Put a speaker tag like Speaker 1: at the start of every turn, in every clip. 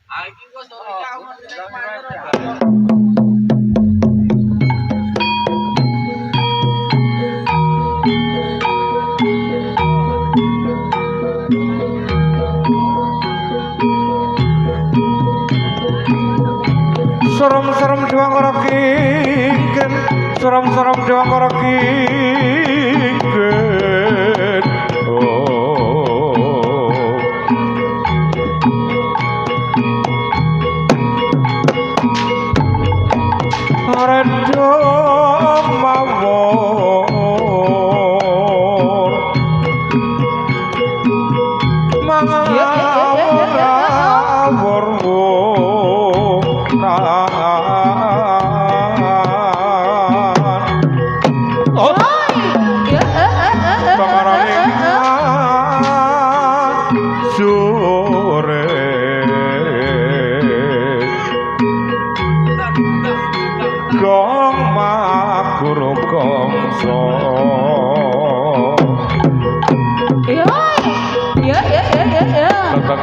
Speaker 1: Serem-serem Dewangkara kingken, serem-serem Dewangkara kingken. Redo mawon mangawur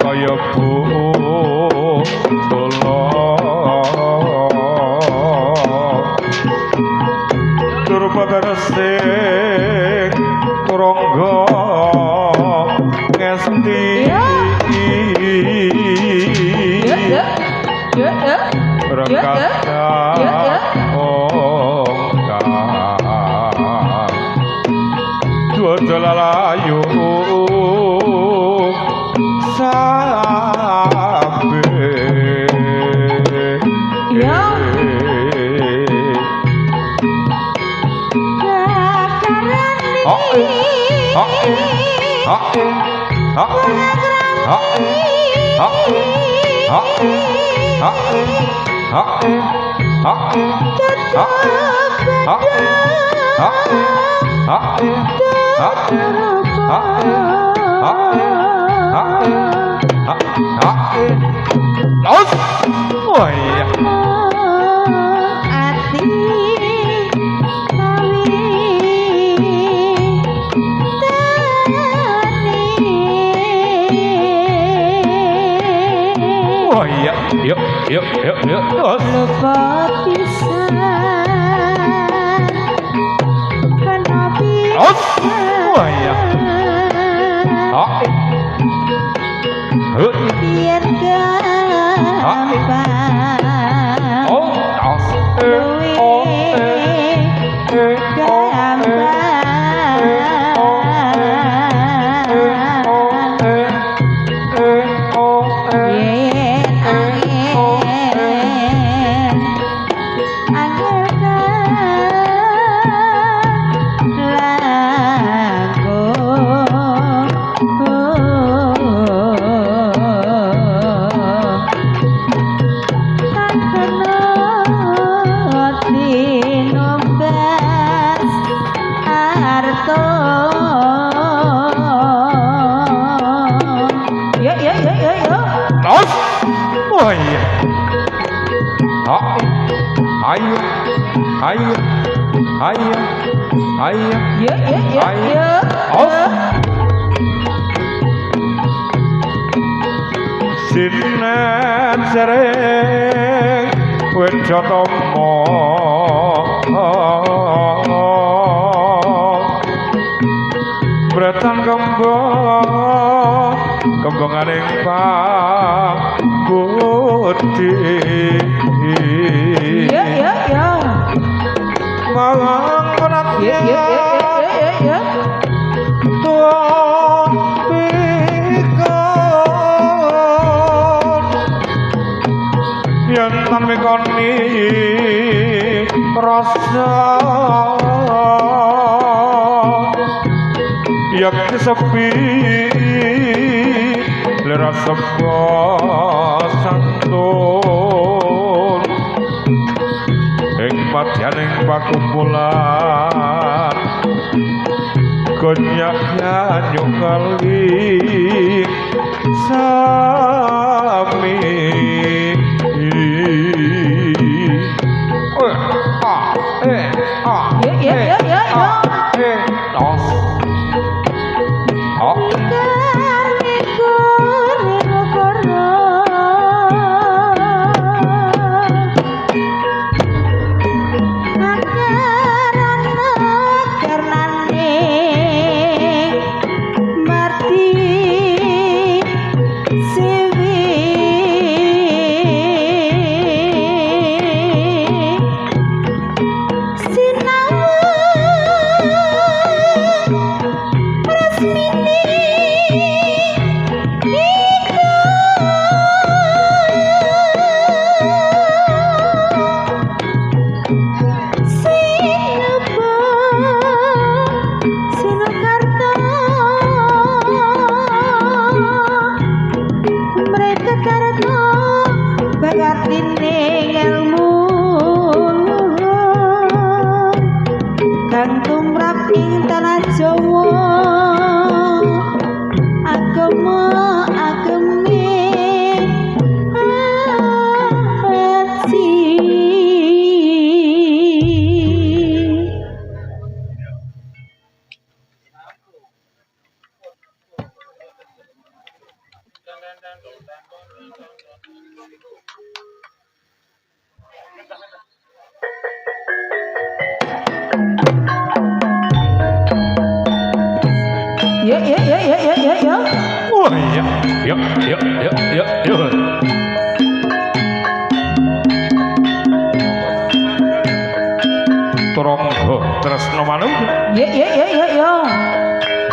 Speaker 1: kaya bu Durbaresik Rangga ngesti dua jalalayu sabe yuk
Speaker 2: lupa pisan kena biar gampang
Speaker 1: Sinet sering Wenjatomo Bretan kembangane pangudi mangkonat tan mikoni rasa yak sepi lera sepo santun ing padyaning pakumpulan konyak nyanyu kali sami
Speaker 2: Pengartine ilmu kang tumrap ing tanah Jawa agama ageme hati ya.
Speaker 1: Oh iya, yuk. Turangga tresna manung.
Speaker 2: Ya.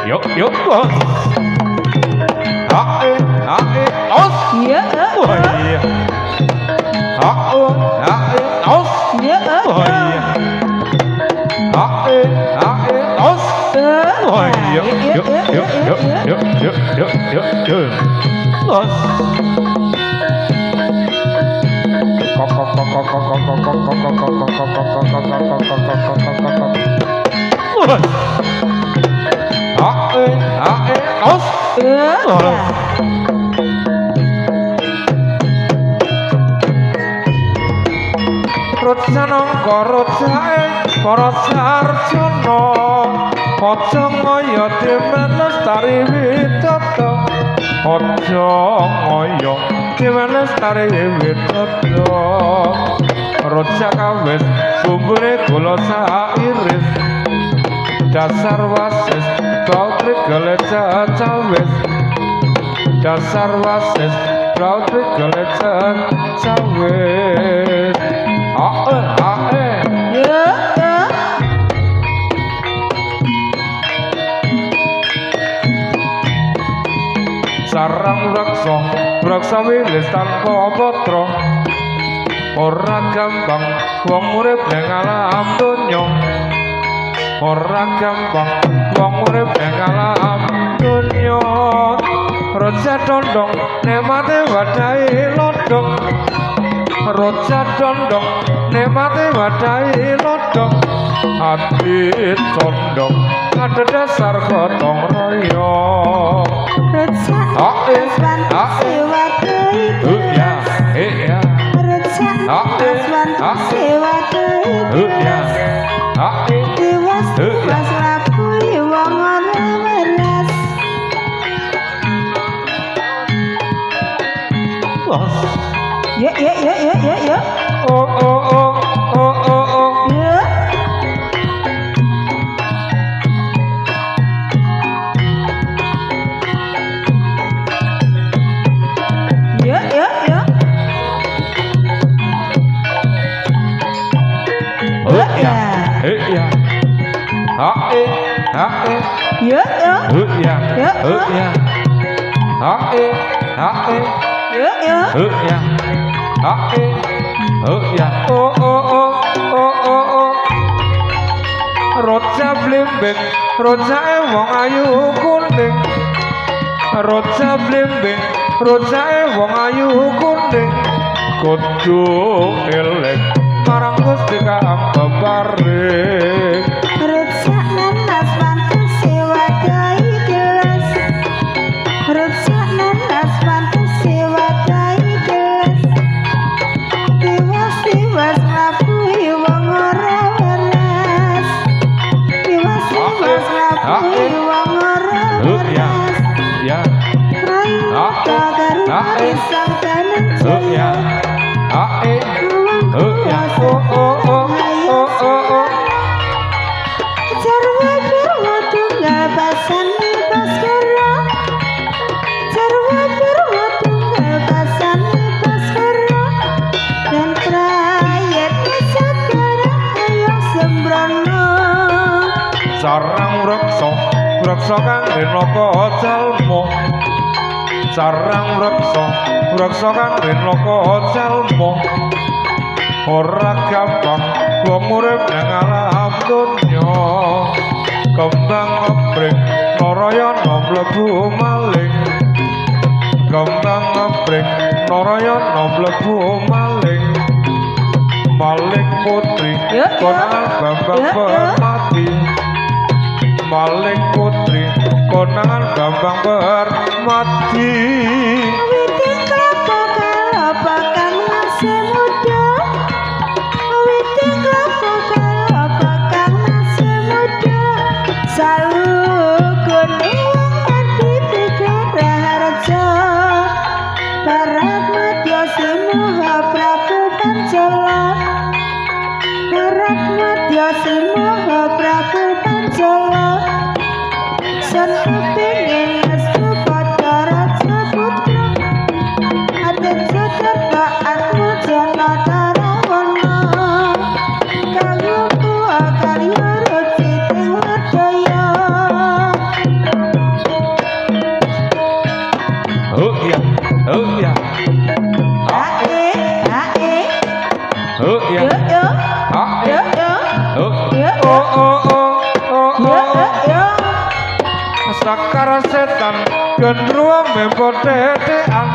Speaker 1: Yuk, bos. Ae, os.
Speaker 2: Ya.
Speaker 1: Oh iya. Os.
Speaker 2: Ya.
Speaker 1: Oh iya. Os. Oh iya. Yuk. Os. Os. Rutsanangka rutsae para sarjana aja ngaya demen lestari witata aja ngaya demen lestari witata rutsa kawis bumbune gula sairis dasar wasis bautri geleca cawis dasar wasis bautri geleca cawis
Speaker 2: Ya.
Speaker 1: sarang raksa wilis tanpa patra ora gampang wong urip ning alam donya ora gampang wong urip ning alam donya raja dondong nemate wadahi lodong raja dondong nemate wadahi lodong ati condong ada dasar gotong royong
Speaker 2: Ya.
Speaker 1: Oh. Roja blimbing, rojae wong ayu kuning. Roja blimbing, rojae wong ayu kuning. Kudu elek marang Gusti Kang bebaring.
Speaker 2: Rujak nanas mantu sewa dai gelas. Rujak nanas mantu sewa dai gelas. Tiwas nglabuhi wong ora welas. Tiwas nglabuhi wong ora welas.
Speaker 1: Ya.
Speaker 2: Rayu karo pisang kanan jaya. Jarwa tunggal basane Baskara. Jarwa tunggal basane Baskara. Dan prayat Sakara ayo sembrono.
Speaker 1: Sarang reksa kang renaka jalma. Sarang reksa kang renaka jalma. Ora gampang wong urip nang alam donya. Kembang ngepring narayana mlebu maling. Kembang ngepring Narayana mlebu maling maling putri konangan Bambang Permati maling putri konangan Bambang Permati
Speaker 2: Witing kelapa kelapa kang masih muda Witing kelapa kelapa kang masih muda Salukun ingat dipikir raharja Barat madya simuha Prabu Pancala Barat madya simuha Prabu Pancala Sentu pingin ngestu pada raja putra Aden Jakarta aku Janata Rawana Kayu tua karya ruci tingwadaya
Speaker 1: oh iya
Speaker 2: Ae
Speaker 1: oh iya
Speaker 2: yo yo yo yo
Speaker 1: Sakar setan gendruwo mempo dedean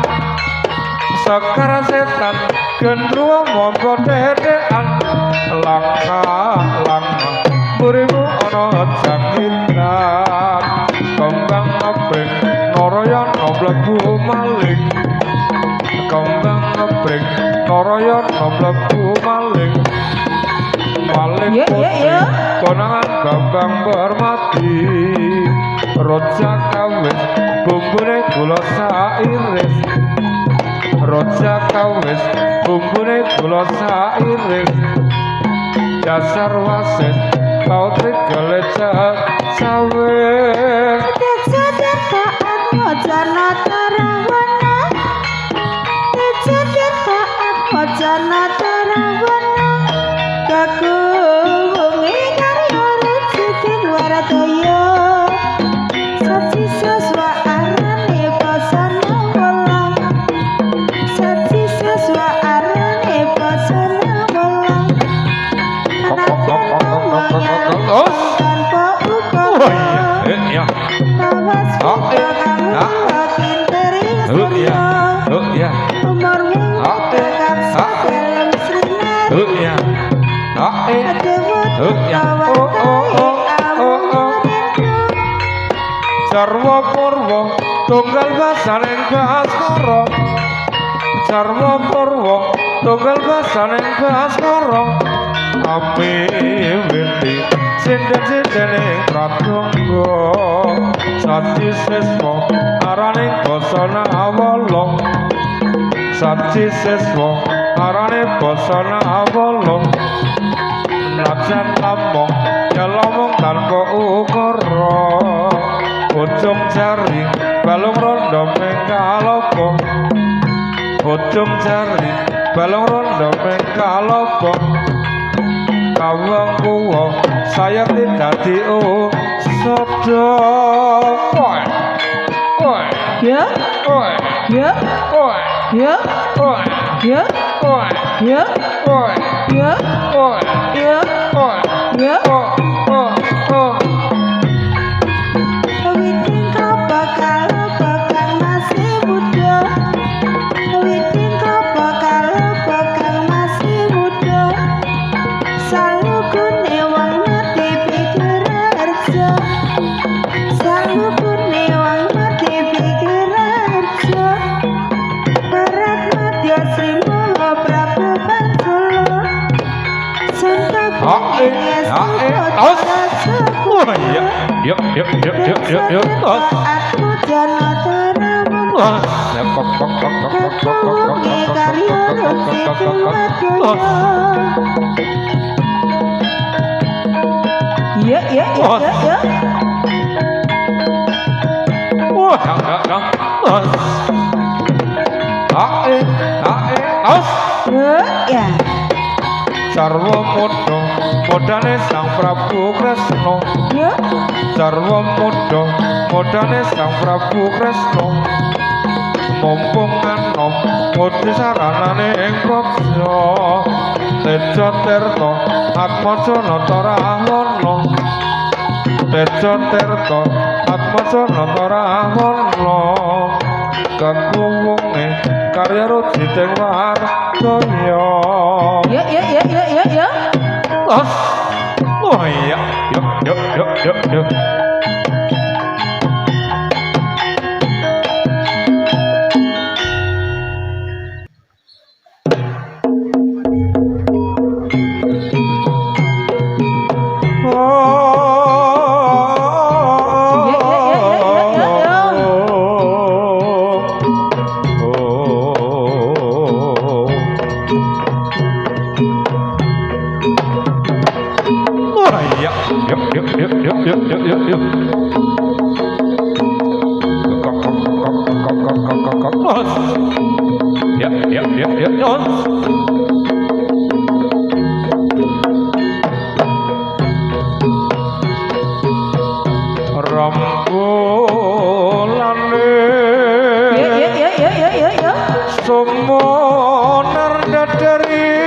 Speaker 1: Sakar setan gendruwo mempo dedean Langka burimu ana jangitan Kembang ngebring Narayana mlebu maling Kembang ngebring Narayana mlebu maling Maling putri konangan Bambang Permati Roja kawis bumbune gula sairis Roja kawis bumbune gula sairis Dasar wasit kau trigale sawit
Speaker 2: Jajartaan Janata Rawana Jajartaan Janata Rawana Kagungi karya ruci tingwadaya Saji seswa arane pasana bolang Saji seswa arane pasana bolang Anak tanpa tanpa ukara
Speaker 1: iya
Speaker 2: Tawas kita kamu pinteri surya
Speaker 1: iya
Speaker 2: Umurmu tegap sebelum sinar
Speaker 1: iya
Speaker 2: Adewut
Speaker 1: iya
Speaker 2: kawakai amu rindu
Speaker 1: Sarwa Purwa tunggal basaning Baskara Sarwa Purwa tunggal basaning Baskara Ami winti sinden-sindening pratungga Saji siswa araning basana awala Saji siswa araning basana awala Najan lamong nyelomong tanpa ukara Ujung jari balung rondo mengkalopo Ujung jari balung rondo mengkalopo Kawang kuwa saya tidak diusodo Oi oi
Speaker 2: Ya
Speaker 1: oi
Speaker 2: ya
Speaker 1: oi
Speaker 2: ya
Speaker 1: oi
Speaker 2: ya
Speaker 1: oi
Speaker 2: ya
Speaker 1: oi
Speaker 2: ya
Speaker 1: oi
Speaker 2: ya
Speaker 1: oi
Speaker 2: ya
Speaker 1: oh
Speaker 2: Witing kelapa kelapa kang masih muda Witing kelapa kelapa kang masih muda Salukune wong mati pikir harja Salukune wong mati pikir harja Barat madya srimuha Prabu Pancala Santa
Speaker 1: Oh iya yuk
Speaker 2: Aku Janata Rawana Kagungi karya ruci tingwadaya Ya ya
Speaker 1: Sarwa Muda modane Sang Prabu Kresna
Speaker 2: ya
Speaker 1: Sarwa Muda modane Sang Prabu Kresna mumpung anom mudi saranane ing prabya Teja Tirta Atmaja Nata Rahwana Teja Tirta Atmaja Nata Rahwana kakuwunge karya ruci teng wartoyo.
Speaker 2: Ya.
Speaker 1: Oh iya, yuk. Yuk. Ya. Rampulane. Ya. Sumonar dadari.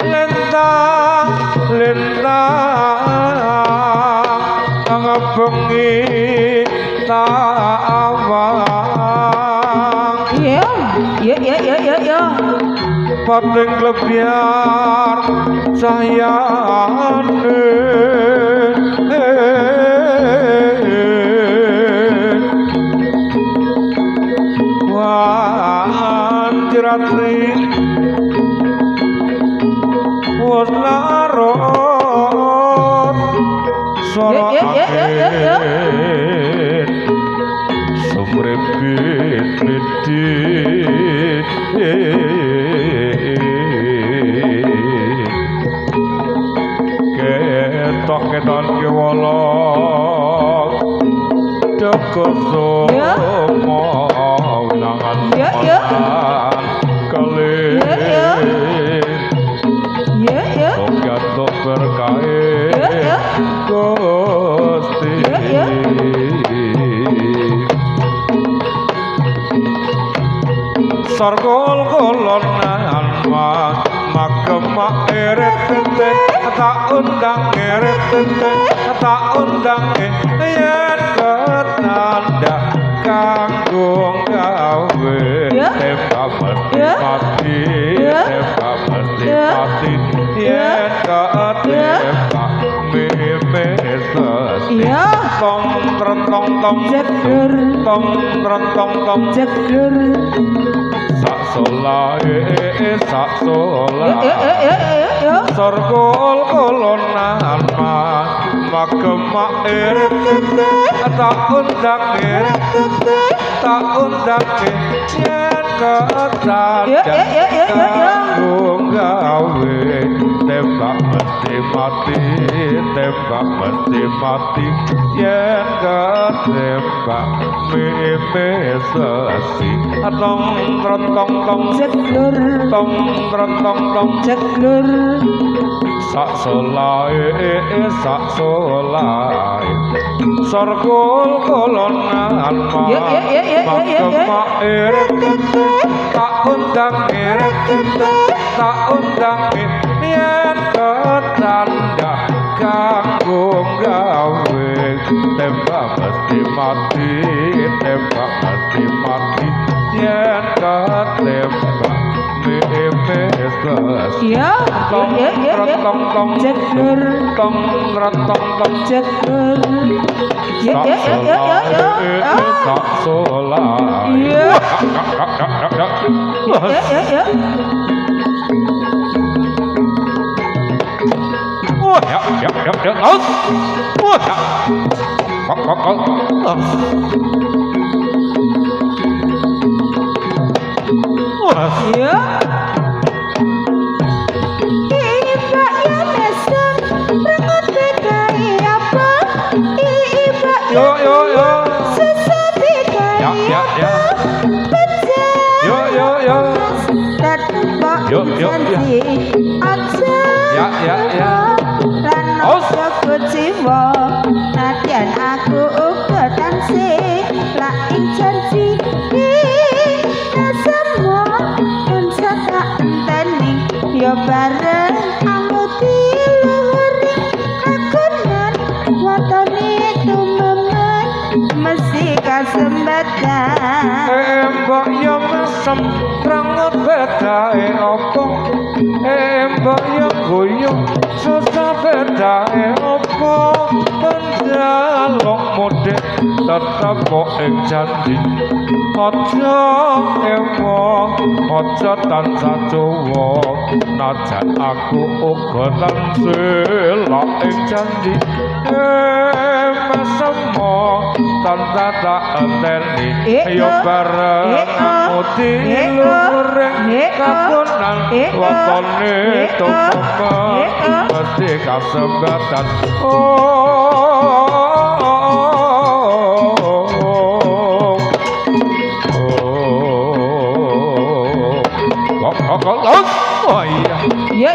Speaker 1: Lentang bengi tawang.
Speaker 2: Ya.
Speaker 1: Pating lebiar cahyane. Wanjiratri waslarot sora akhir sumrepit lidit ketok-keton kewolok dekoso nangan kalih Gatot berkait Gusti Sargol kolonan magemak eret tete tak undang eret tete tak undang yen ketanda kanggo gawe tembak mati tembak mati yen ketembak memeses tong tong
Speaker 2: Jeger
Speaker 1: tong
Speaker 2: jeger
Speaker 1: sak solae sorgol kolonan magemak eret tak undang eret tak undang yen ketanda kanggo gawe tembak mesti yen ketembak mepesasi tong
Speaker 2: jeger jeger
Speaker 1: sak solae sorgol kolonan magemak eret tak undang eret tak undang yen ketanda kanggo gawe tembak mesti mati yen ketembak mepes
Speaker 2: ya jeger jeger
Speaker 1: sak solai
Speaker 2: Nadian aku ugetan sih lain janji semua pun tak enteni ya bareng kamu diluhuri kagunan watone tumemen mesti kasembadan
Speaker 1: mbok yo mesem rangut bedae apa mbok yo guyu susah bedae apa penjaluk mudik tetep kok ing janji aja emoh aja tansah dawa najan aku uga tansih ing janji mesemo tansah tak enteni yo bareng muti luring kapunan watone tumpuk mesti kasebatan oh iya ya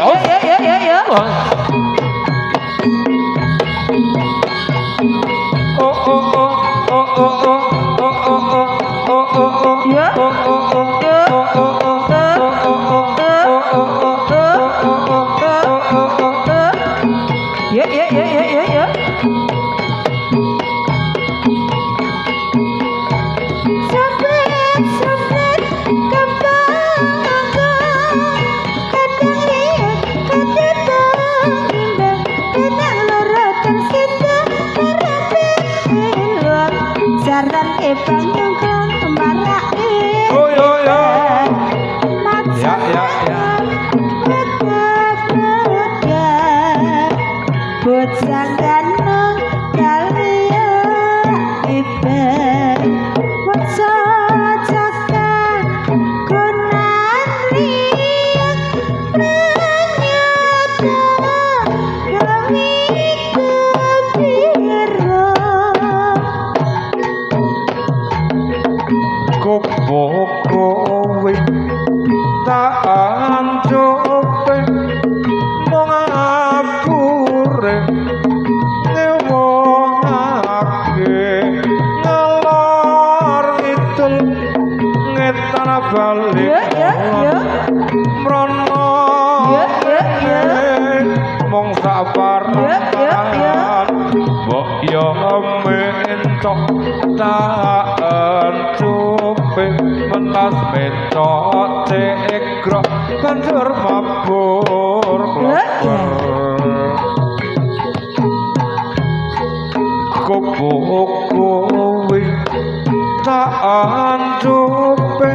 Speaker 1: banjur mabur kubuk kuwi tak anjupe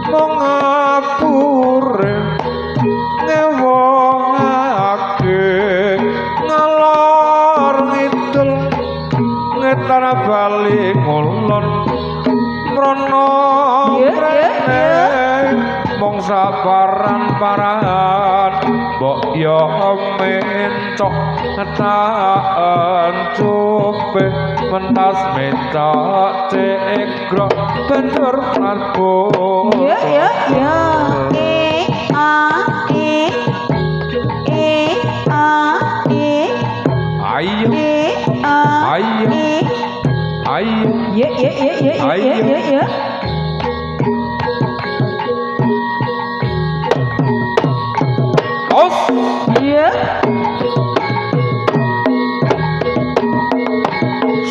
Speaker 1: mengapure ngewongake ngalor ngidul ngetar bali ngulon mrono mong sabaran-paran mbok yo mentok tak cupe mentas mentok cekro banjur mabur ayo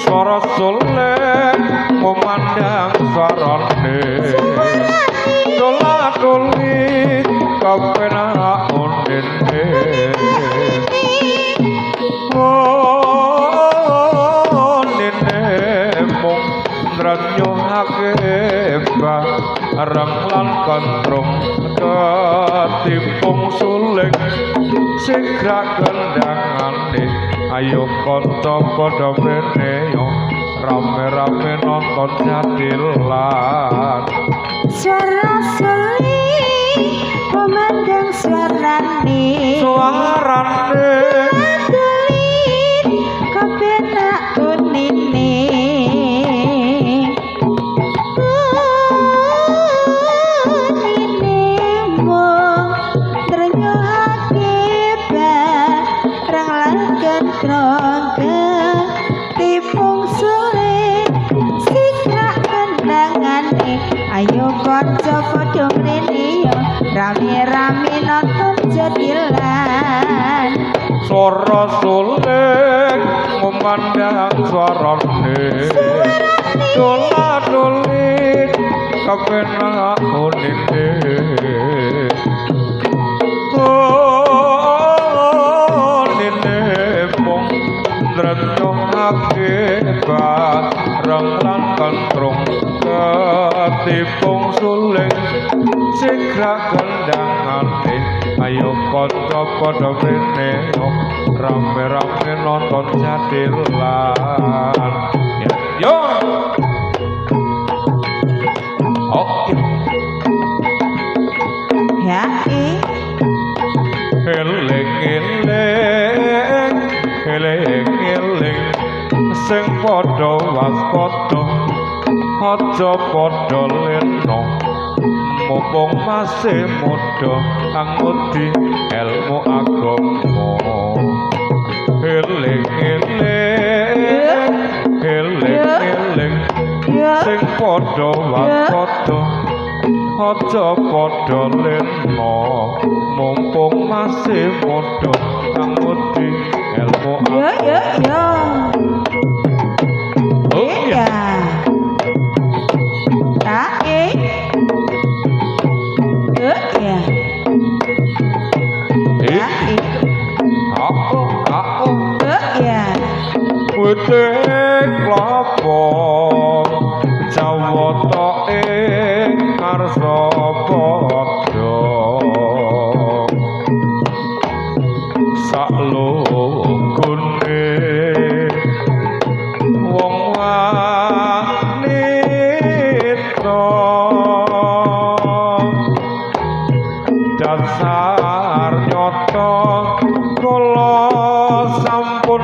Speaker 1: Suara soleh memandang sarane dola doli kapena ondene ondene mung ndranyohake barang lan kontrong ketipung suling sigra kendangane ayo kanca padha mrene yo rame-rame nonton jadilan
Speaker 2: suara soli memandang suarane kapena unine mong ternyohake barang lan kontrong tipung sore sikra kendangane ayo kanca padha mrene yo rame-rame nonton jadilan
Speaker 1: suara suling memandang suarane dola-dolit kepenak unine unine mung ndretno akibat reng lan kentrung ketipung suling sigra kendangane ayo kanca padha mrene rame-rame nonton jadilan yo
Speaker 2: ya
Speaker 1: eling sing padha waspada aja padha lena mumpung masih muda angudi ilmu agama eling sing padha waspada aja padha lena mumpung masih muda angudi ilmu agama oh ya Wedek klapa jawata ing ngarsa padha saklogone wong wanita dasar nyata kula sampun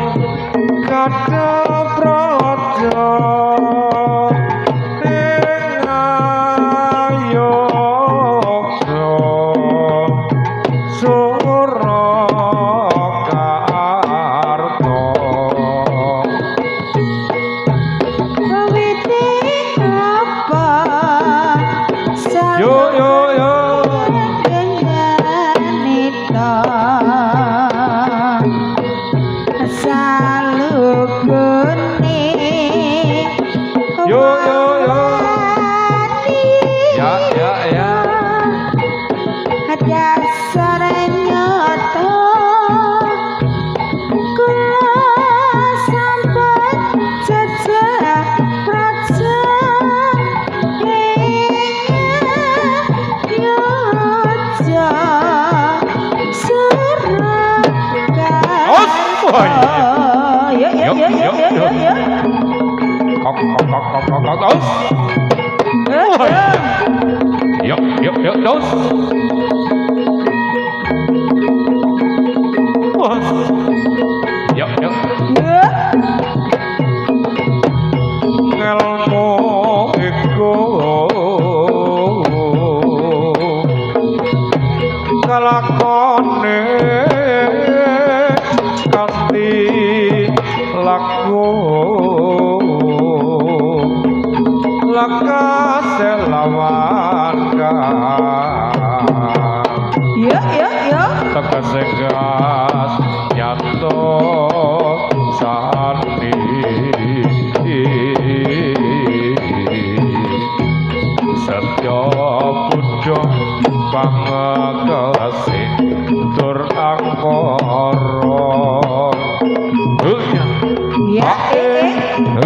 Speaker 1: kada praja ing ayokra Surakarta
Speaker 2: wite apa
Speaker 1: yo
Speaker 2: nita salugune
Speaker 1: yo ya
Speaker 2: dasar nyata kula sampun jejak praja yoja
Speaker 1: ngelmu iku kalakone kanthi laku lakase lawan
Speaker 2: yo
Speaker 1: tegese gas nyato sani satya buddha pangkasih tur angkara
Speaker 2: ya
Speaker 1: yo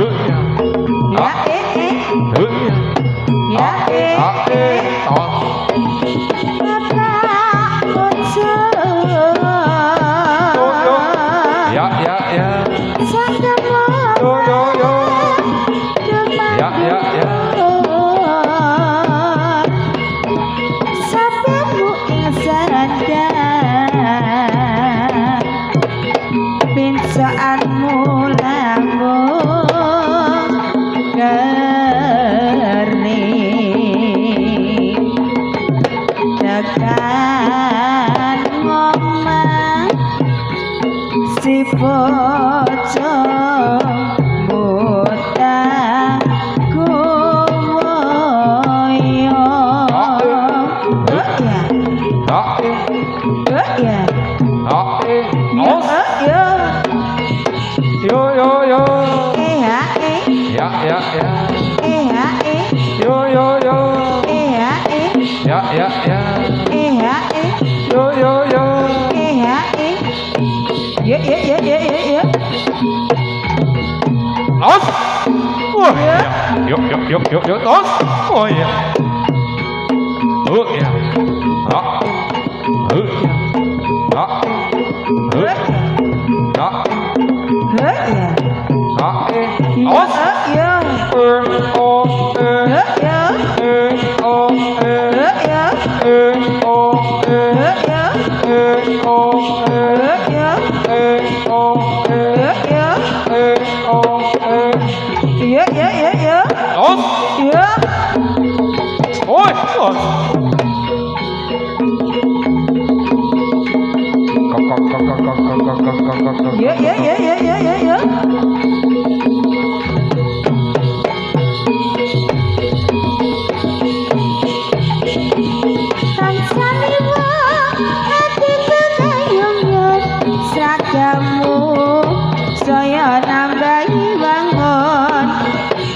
Speaker 1: yuk terus oh iya ya ha ya ha
Speaker 2: ya
Speaker 1: ha
Speaker 2: ya
Speaker 1: ha
Speaker 2: os ya
Speaker 1: oh
Speaker 2: ya ya
Speaker 1: oh
Speaker 2: ya ya
Speaker 1: oh
Speaker 2: ya ya
Speaker 1: oh
Speaker 2: ya ya ya ya ya
Speaker 1: os
Speaker 2: ya
Speaker 1: ôi os
Speaker 2: ya ya ya ya ya ya ya saya nambahi bangun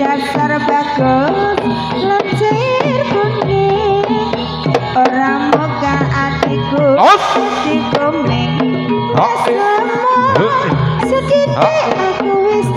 Speaker 2: dasar bagus lancir kuning orang muka hatiku di kuning sedikit aku wis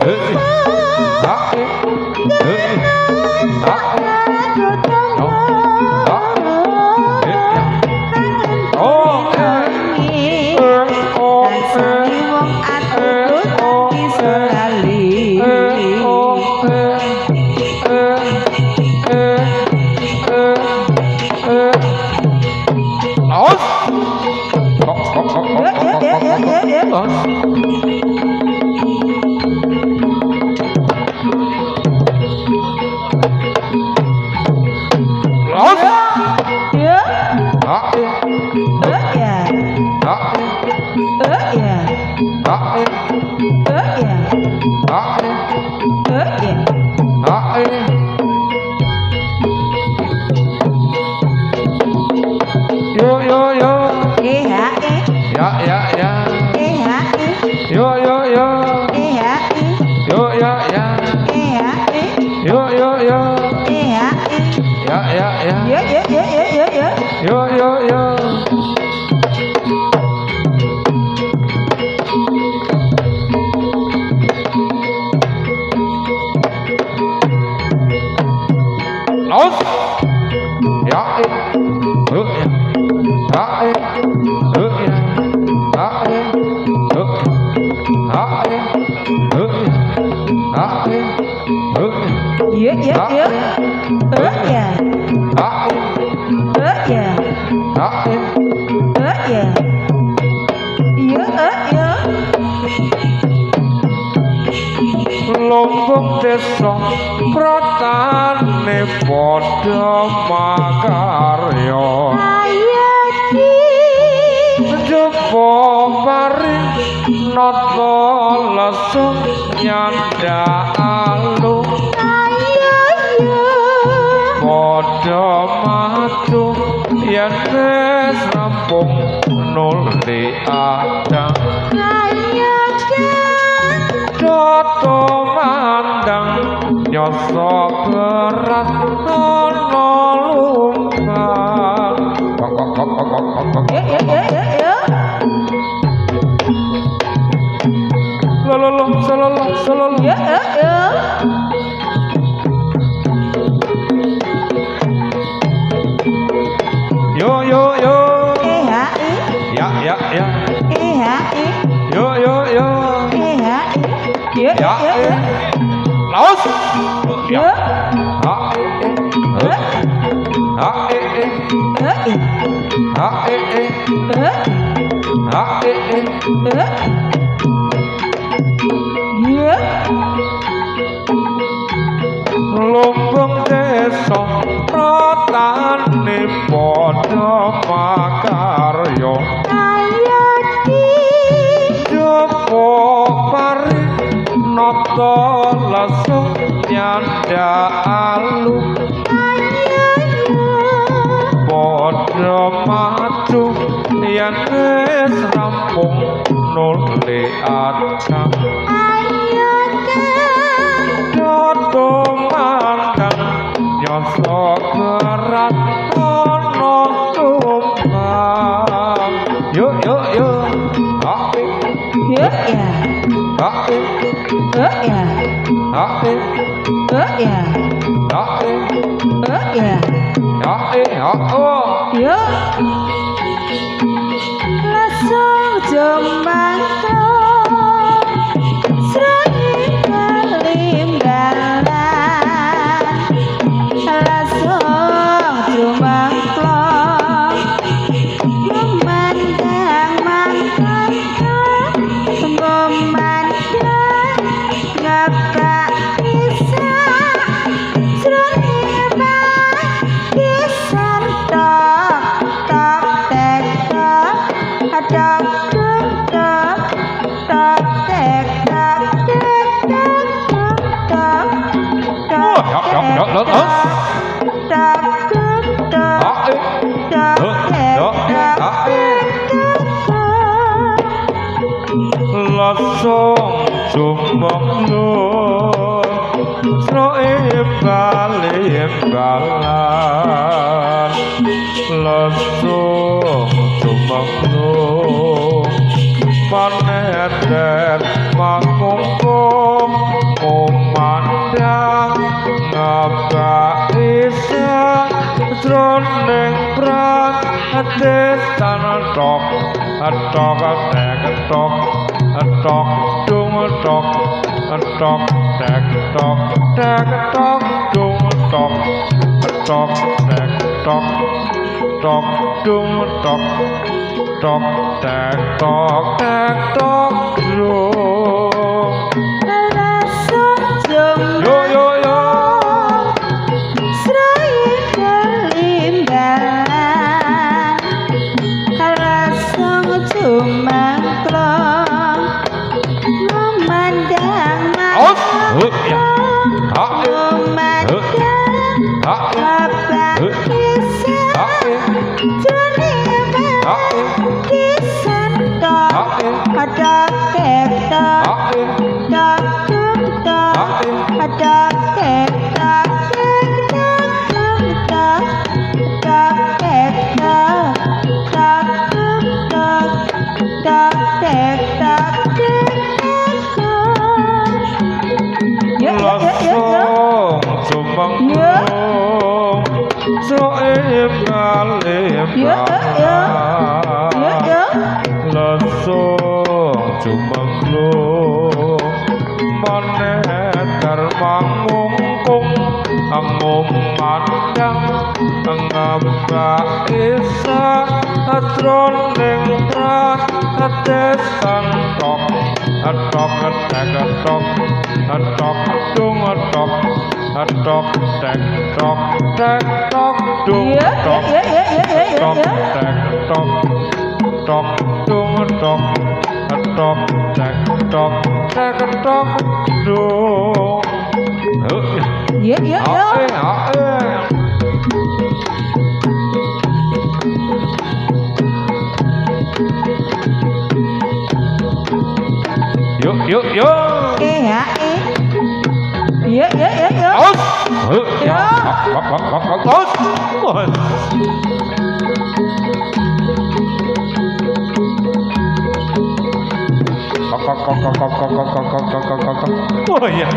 Speaker 1: Lombok desa pratane padha makarya jopo paring nata lesu nyandalu padha maju yen wis rampung nuli adang Doto mandang nyoso berat ono lumbang Salolo Yo Ya Laos Ya Lumbung desa pratane padha makarya jopo paring nata lesu nyandalu padha maju yen wis rampung nuli adang Doto mandang nyoso berat ono tumbang Yo
Speaker 2: Yuk ya. Yuk. Langsung jomantro sroi kalimbalan langsung jomantro memandang mantan memandang ngapa bisa sroi pisan tok tok tek tok tok tok tok tok tek tok tek tok tok tok tok
Speaker 1: langsung jumbang lu sroe bali-balan langsung jumbang lu paneter mangkung memandang ngapa isa jroning prang desan tok tok tek tok tok dung tok tok tek tok tek tok dung tok tok tek tok tok dung tok tok tek tok tek tok dung
Speaker 2: langsung
Speaker 1: yo yo yo
Speaker 2: sroi kalimbalan langsung jomantro memandang apa bisa joniba kisan tok ada ketok tok tok ada ketok tok tok ketok tok tok tok ketok
Speaker 1: langsung jumbang lu sroe bali-balan langsung jumbang lu maneter mangkung memandang ngapa isa jroning prang desan tok tok tek tok tok dung tok tok tek tok tek tok dung tok tok tek tok tok dung tok tok tek tok tek tok dung
Speaker 2: Yuk.
Speaker 1: Yuk.
Speaker 2: Yuk.
Speaker 1: Oh iya.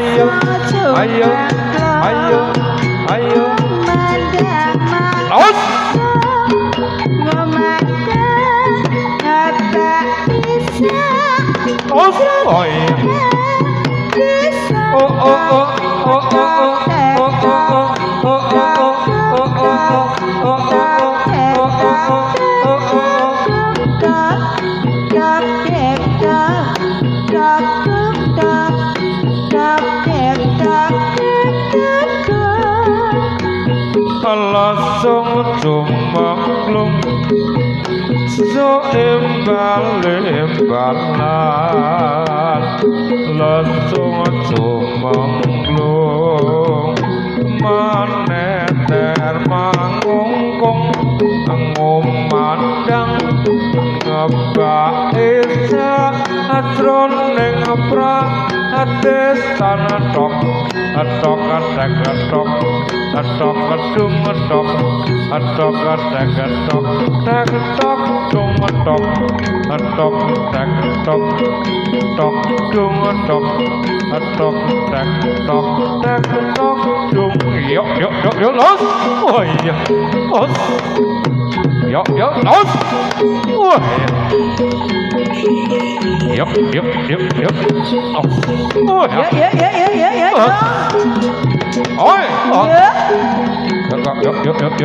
Speaker 1: Ayo. Aus. Oh iya. Langsung jumaklung so bali-balan langsung jumaklung maneter mangkung ngomandang ngapa isa jroning prang desan tok atok atek atok atok adung atok atok atek atok tek atok dung atok atok tek atok tok dung atok atok tek atok tek atok dung yuk los oh iya los yuk los oh iya yuk oh
Speaker 2: Ya.
Speaker 1: ôi
Speaker 2: Ya.
Speaker 1: yuk terus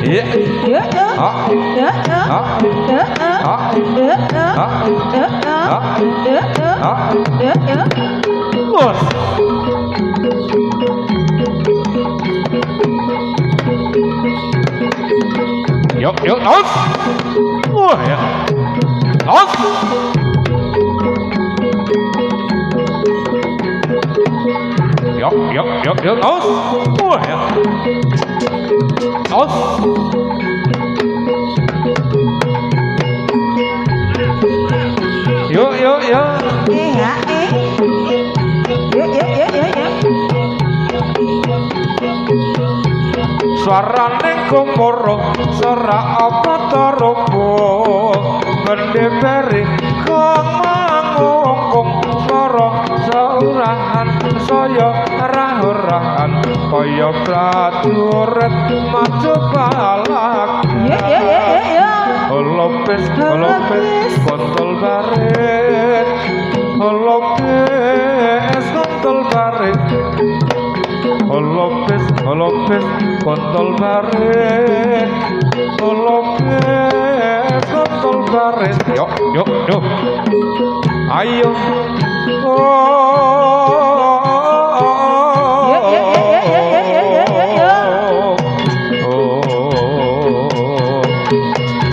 Speaker 1: iya
Speaker 2: Ya.
Speaker 1: bos yuk terus wah ya terus yuk terus wah ya terus yuk
Speaker 2: Ya.
Speaker 1: suarane kumoro sora apa tarobo mendeperi kemangungkung suara saurahan saya rahurahan kaya prajurit maju balak
Speaker 2: Ya.
Speaker 1: holopes kontol baret holopes kontol baret holopes kontol baret holopes kontol baret yuk ayo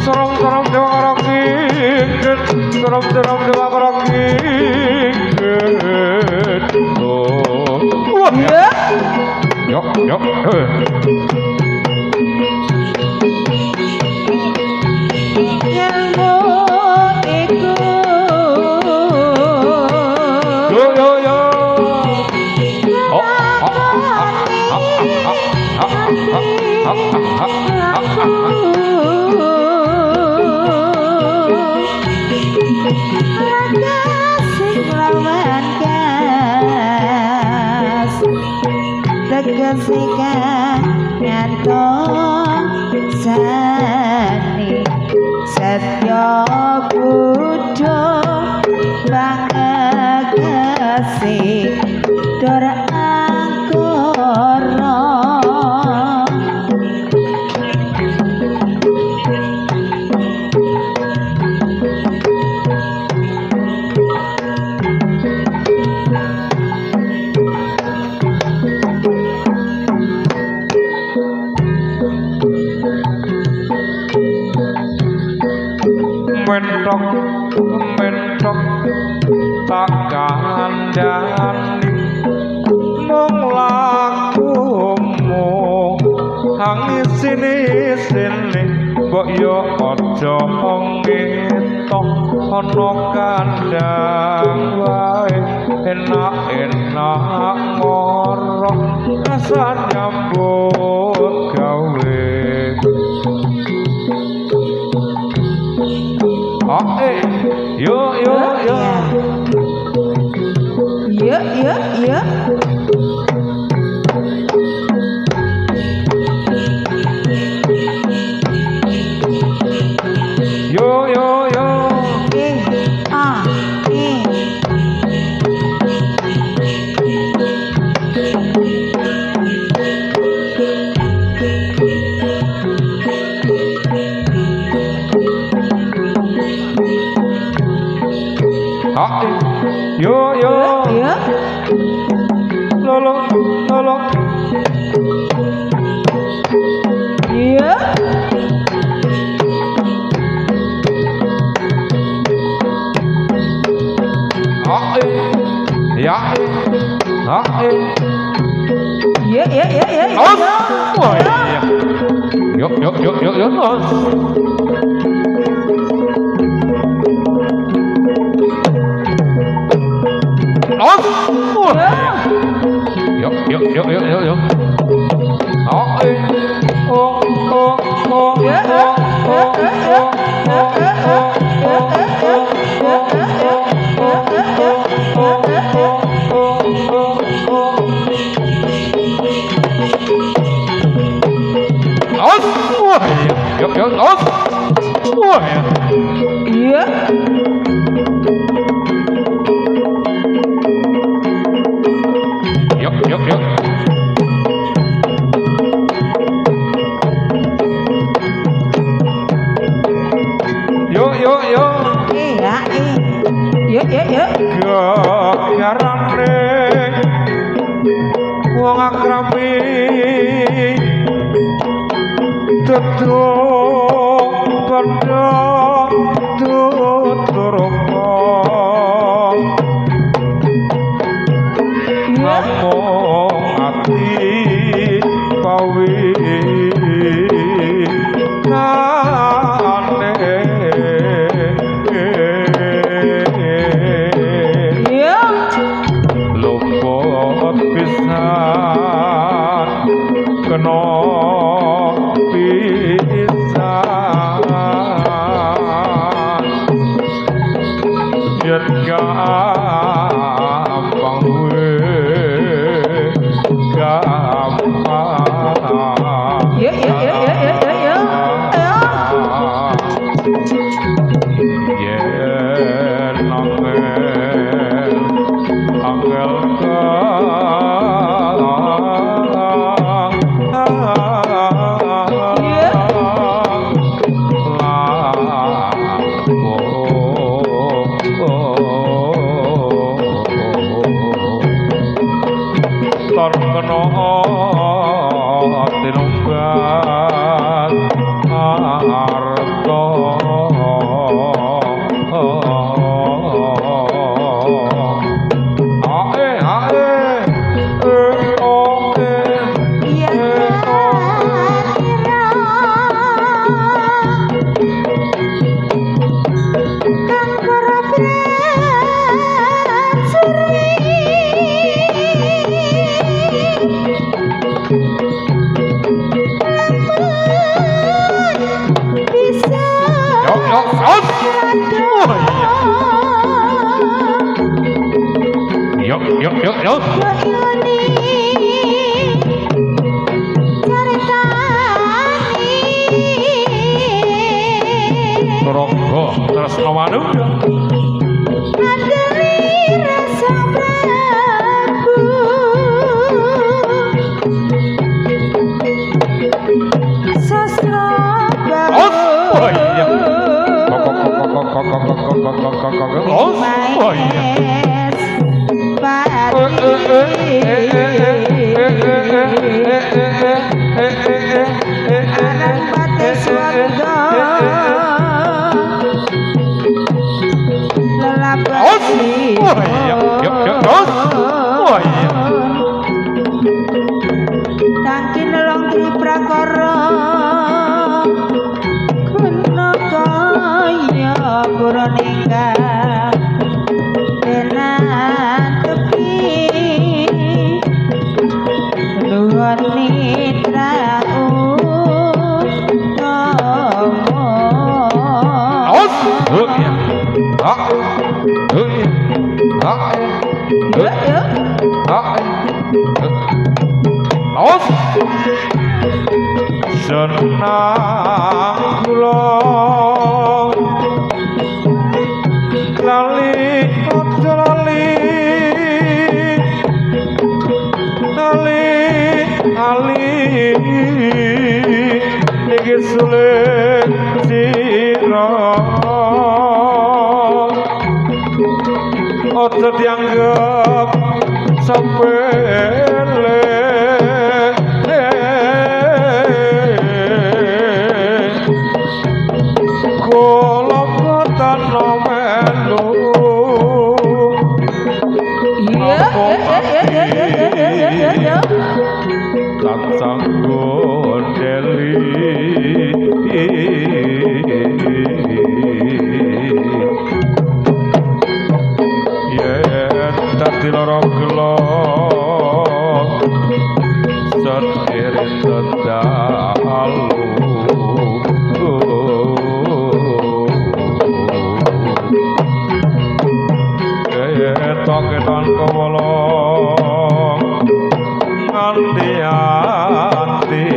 Speaker 1: serong dewa orang ingin serong dewa orang ingin
Speaker 2: Ya.
Speaker 1: yuk
Speaker 2: Satya Buddha Bangagasi Dora Angkara
Speaker 1: mentok tak kandhani mung lakumu hangis sini mbok yo aja ngetok ana kandhang wae enak ngorok rasa nyambut gawe yo yo tolong.
Speaker 2: Ya.
Speaker 1: Ya.
Speaker 2: Ya.
Speaker 1: Wah, iya. Yuk. Yuk.
Speaker 2: Ya.
Speaker 1: Garane wong akrami tetep padha tuturpa namung ati pawi Yuk. Ronggo tresno manuk.
Speaker 2: Tangki nelong tri prakara guna kaya puraningga tenan tepi luhur mitra
Speaker 1: senang kula lali aja lali niki sulit sira aja dianggap sepele tansah gondeli yen dadi lara gelo sedherek tedalu keton kawala nganti-anti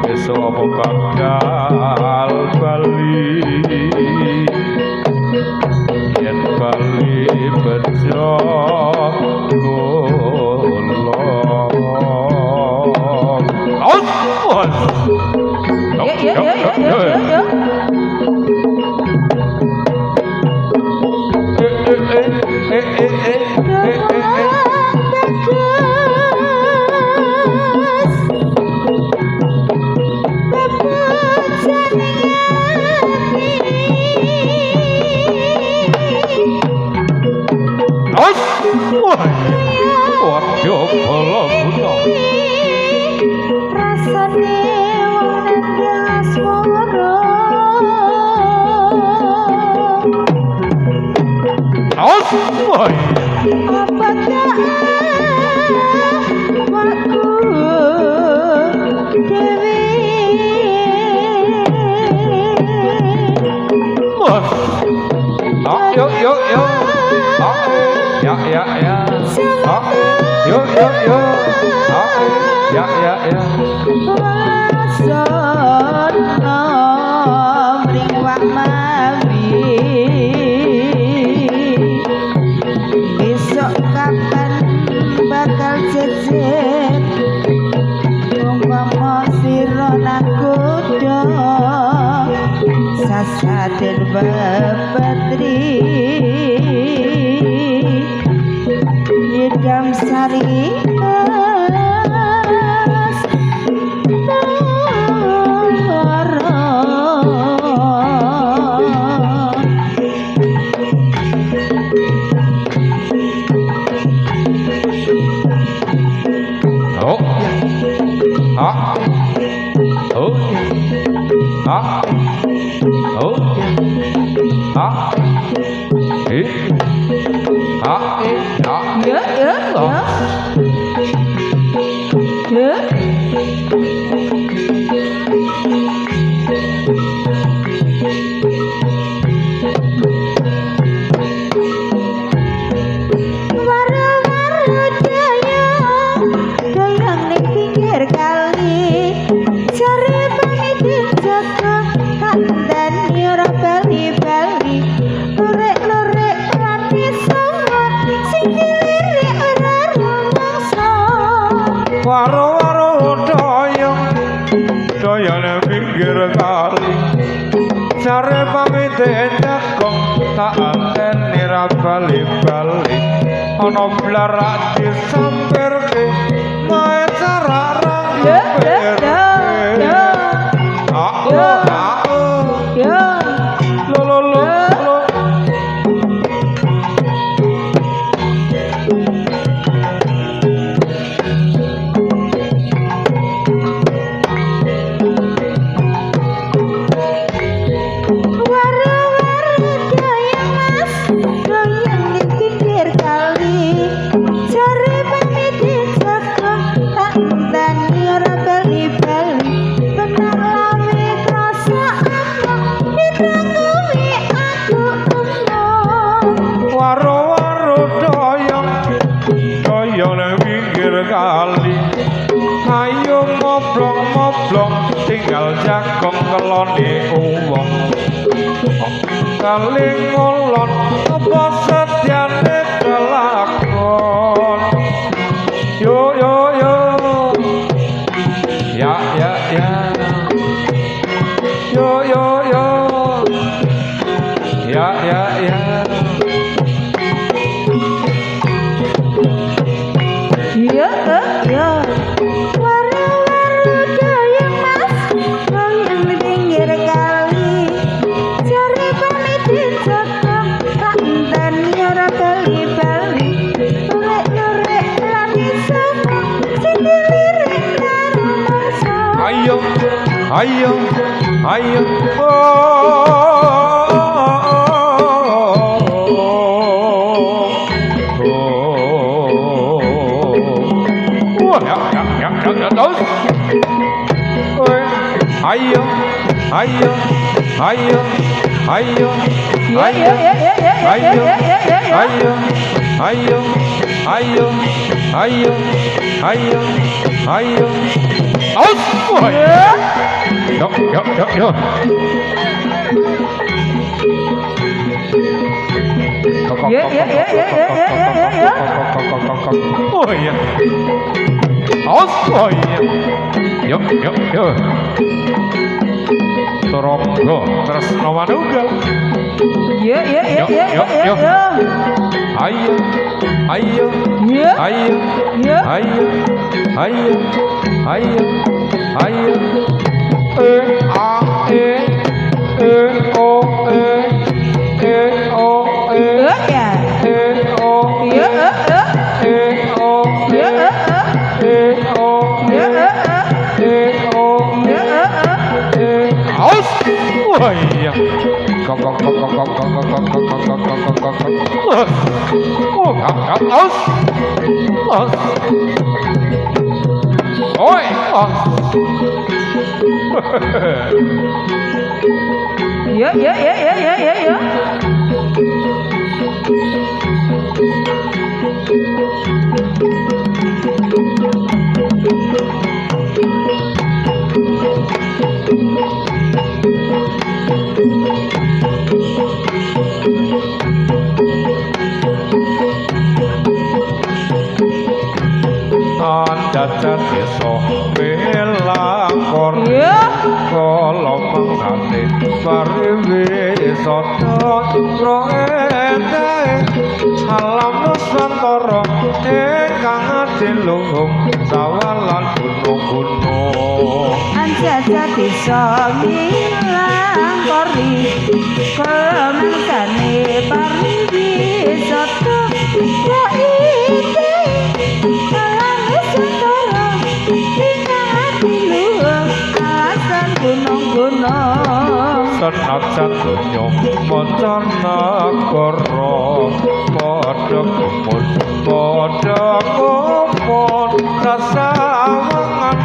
Speaker 1: esuk apa bakal bali yen bali bejo golong Waduh, bola buta.
Speaker 2: Rasane wong nang asmara.
Speaker 1: Awas, woi.
Speaker 2: Apakah aku dewi?
Speaker 1: Wah. Yuk. Ya. Yuk. Ya.
Speaker 2: Wasono mring wak mawi. Besok kapan bakal jejer? Umpama sira nakoda sasaden bebetri. Yedam sari
Speaker 1: waro-waro doyone pinggir kali jare pamite cekong tak anteni ra bali-bali ana blarak disampirke mae carara tinggal jakong kelone uwong kali ngolon apa sedyane kelakon yo ya yo ya ayo ayo ayo terus ayo ayo ayo ayo ayo ayo ayo ayo ayo ayo ayo ayo yo oh iya oh iya yo Toronggo Tresno Manunggal
Speaker 2: yo
Speaker 1: ayo ayo ayo ayo ayo ayo ayo a o
Speaker 2: ya
Speaker 1: oh iya kok oi
Speaker 2: ya
Speaker 1: Dadat desa pelakon kala mangkate pariwisata roetae alam nusantara ingkang adiluhung sawalan gunung-gunung
Speaker 2: anjata desa milang kori kala mangkane pariwisata
Speaker 1: senajan donya mancanagara padha kumpul sasawangan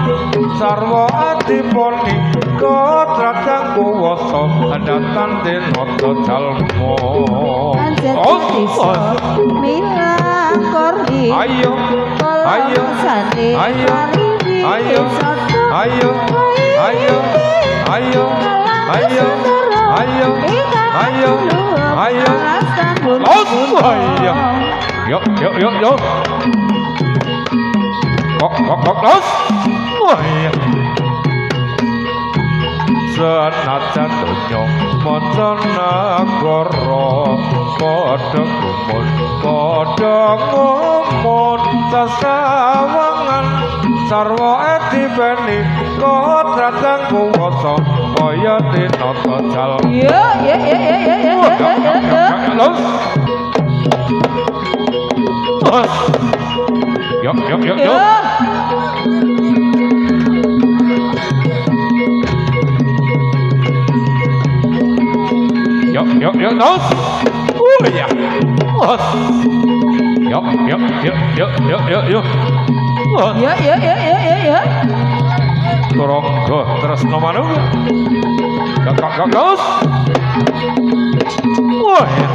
Speaker 1: sarwa adiponi katratang kuwasa andatan tinata jalma
Speaker 2: milang kori
Speaker 1: ayo ayo ayo ayo ayo ayo ayo ayo ayo ayo ayo oh iya yo kok oh iya senajan donya mancanagara padha kumpul sasawangan sarwa adipeni katratang kuwasa kaya tinata jalma yo nos oh ya yo Toronggo Tresno Manunggal kakak nos oh ya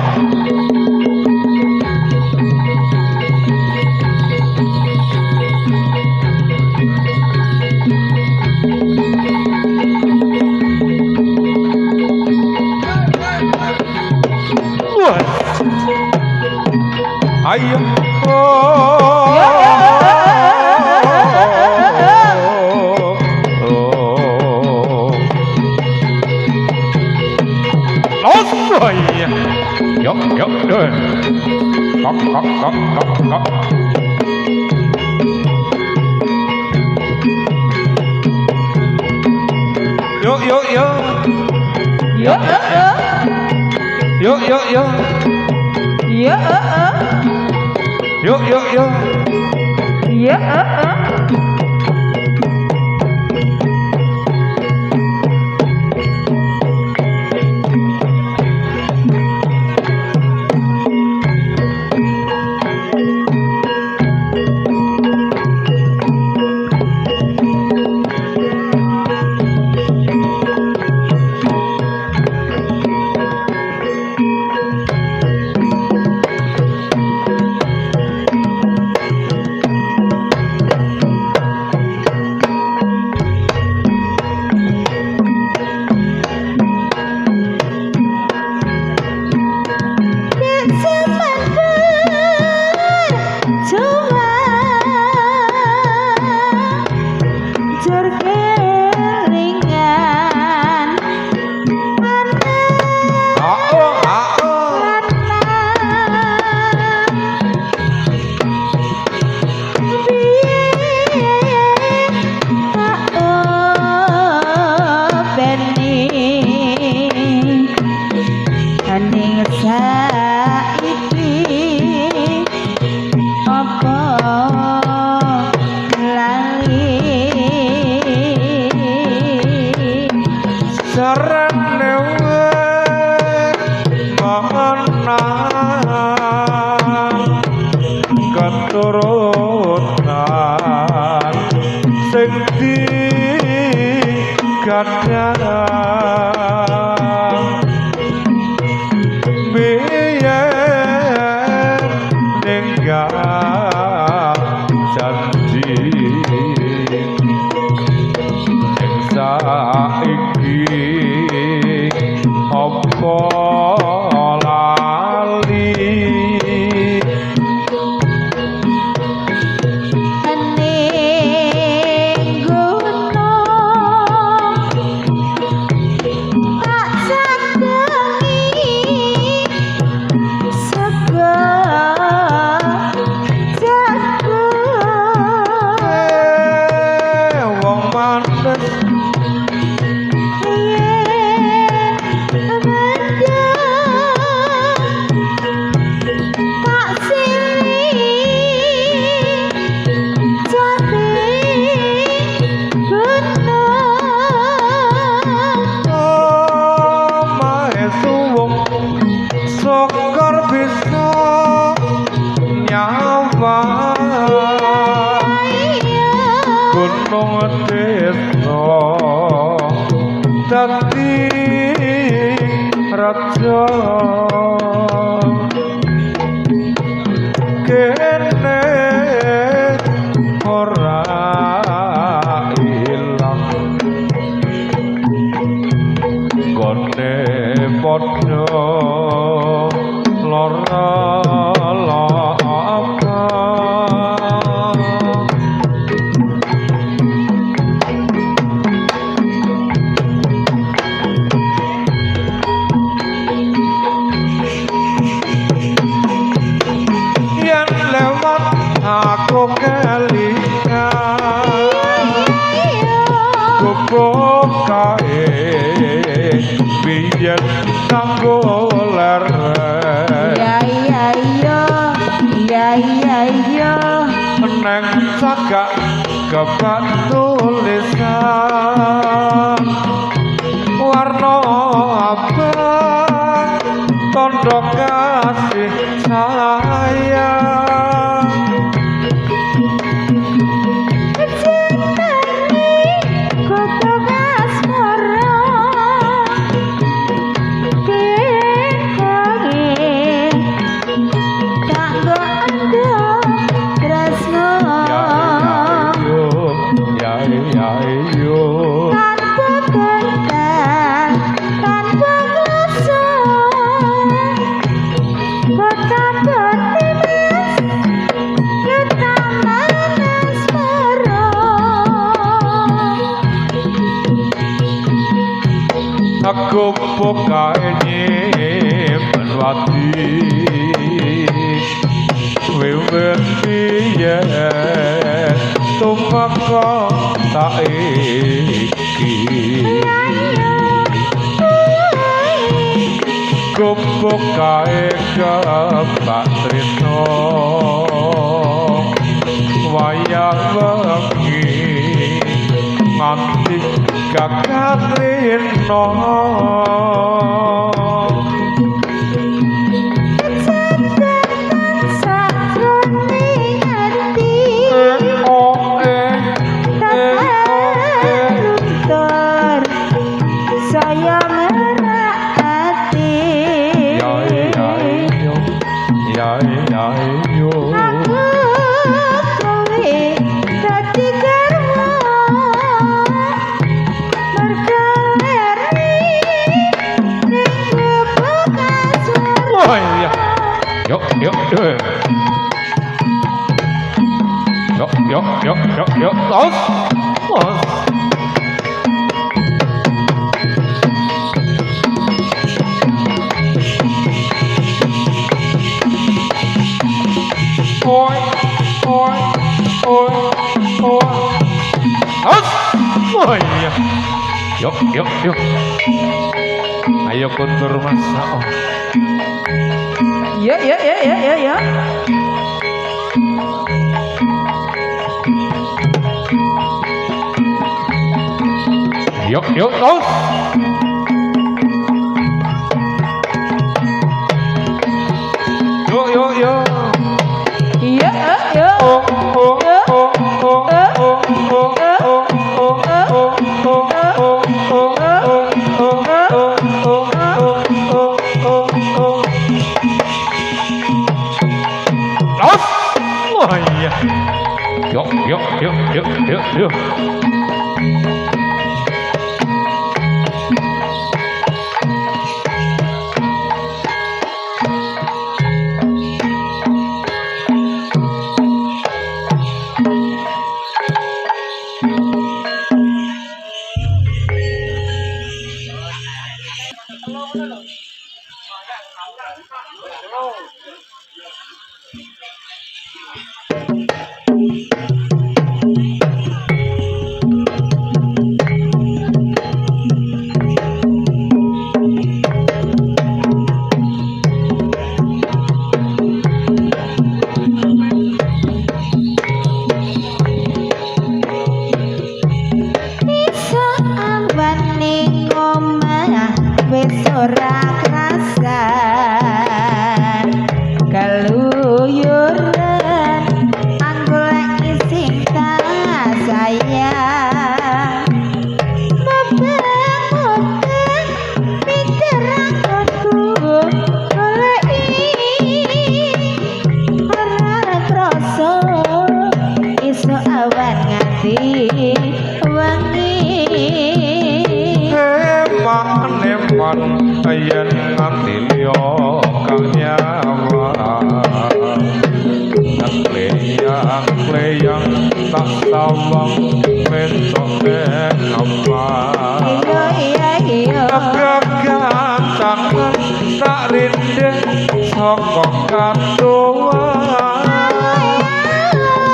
Speaker 1: ayo oh iya yo kok sing digadang biyen ninggal janji ing saiki apa lali Sokor bisa nyawa gunung desa dadi raja kene ora ilang gone padha lara lapa yen lewat aku kelingan guguk kae biyen kanggo neng sagak kebak tulisan warna abang tondo kasih sayang aku pokae nyimpen wati wiwit biyen tumeka saiki kupu kae kebak tresno wayang wengi nganti kakatrino Yuk, los. Oi. Los. Oh iya. Yuk. Ayo kontur mas. Oh.
Speaker 2: Ya.
Speaker 1: Yuk, los. Yuk.
Speaker 2: Iya.
Speaker 1: Oh. yuk.
Speaker 2: Iso awan ning omah wis ora krasan keluyuran anggolek sing tak sayang mabang pinter aku goleki ora krasa iso awan nganti
Speaker 1: Neman yen nganti liya kang nyawa kleyang tak sawang mentok apa
Speaker 2: iya
Speaker 1: kegantangan tak rindeng saka katuan